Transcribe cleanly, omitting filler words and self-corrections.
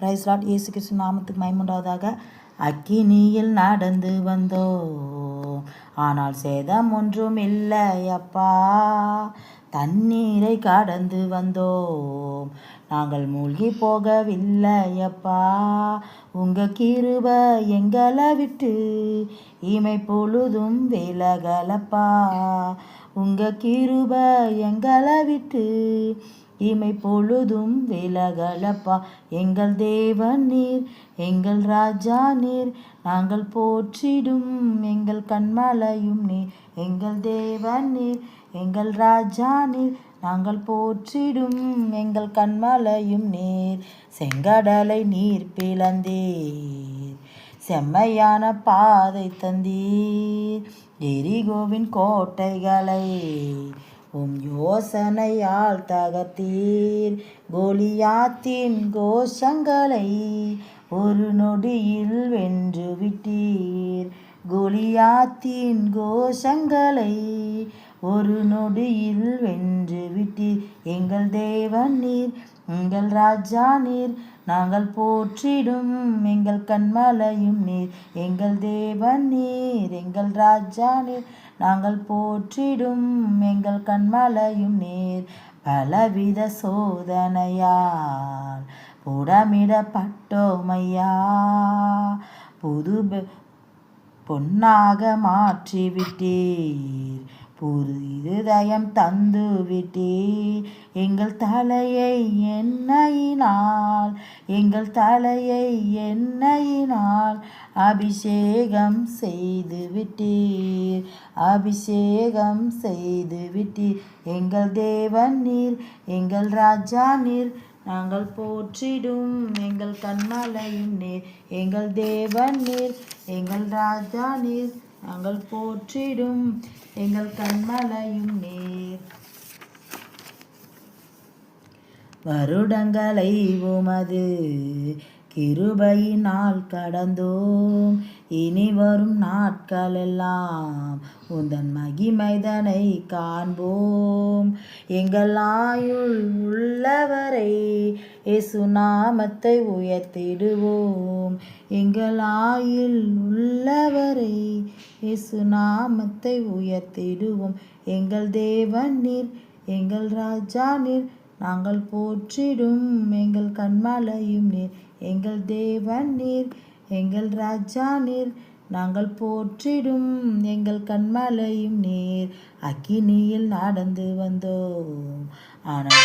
Price Lord. இயேசு கிறிஸ்து நாமத்துக்கு மகிமையுண்டாவதாக. அக்கினியில் நடந்து வந்தோம், ஆனால் சேதம் ஒன்றும் இல்லையப்பா. தண்ணீரை கடந்து வந்தோம், நாங்கள் மூழ்கி போகவில்லையப்பா. உங்க கிருபை எங்களை விட்டு இமை பொழுதும் விலகலப்பா. உங்க கிருபை எங்களை விட்டு இமை பொழுதும் விலகலப்பா. எங்கள் தேவன் நீர், எங்கள் ராஜா நீர், நாங்கள் போற்றிடும் எங்கள் கண்மலையும் நீர். எங்கள் தேவன் நீர், எங்கள் ராஜா நீர், நாங்கள் போற்றிடும் எங்கள் கண்மலையும் நீர். செங்கடலை நீர் பிளந்தீர், செம்மையான பாதை தந்தீர். எரிகோவின் கோட்டைகளை யோசனையால் தகர்த்தீர். கோலியாத்தின் கோஷங்களை ஒரு நொடியில் வென்று விட்டீர். கோலியாத்தின் கோஷங்களை ஒரு நொடியில் வென்று விட்டீர். எங்கள் தேவன் நீர், எங்கள் ராஜா நீர், நாங்கள் போற்றிடும் எங்கள் கண்மலையும் நீர். எங்கள் தேவன் நீர், எங்கள் ராஜா நீர், நாங்கள் போற்றிடும் எங்கள் கண்மலையும் நீர். பலவித சோதனையால் புடமிடப்பட்டோமையா, புது பொன்னாக மாற்றிவிட்டீர். புது இருதயம் தந்து விட்டீர். எங்கள் தலையை எண்ணெயினால், எங்கள் தலையை எண்ணெயினால் அபிஷேகம் செய்து விட்டீர். அபிஷேகம் செய்து விட்டீர். எங்கள் தேவன் நீர், எங்கள் ராஜா நீர், நாங்கள் போற்றிடும் எங்கள் கண்மலையும் நீர். எங்கள் தேவன் நீர், எங்கள் ராஜா நீர், நாங்கள் போற்றிடும் எங்கள் கண்மலையும் நீர். வருடங்களை உமது கிருபையினால் கடந்தோம், இனி வரும் நாட்களெல்லாம் உந்தன் மகிமைதனை காண்போம். எங்கள் ஆயுள் உள்ளவரை இயேசு நாமத்தை உயர்த்திடுவோம். எங்கள் ஆயுள் உள்ளவரை இயேசு நாமத்தை உயர்த்திடுவோம். எங்கள் தேவன் நீர், எங்கள் ராஜா நீர், நாங்கள் போற்றிடும் எங்கள் கண்மலையும் நீர். எங்கள் தேவன் நீர், எங்கள் ராஜா நீர், நாங்கள் போற்றிடும் எங்கள் கண்மலையும் நீர். அக்கினியில் நடந்து வந்தோம், ஆனால்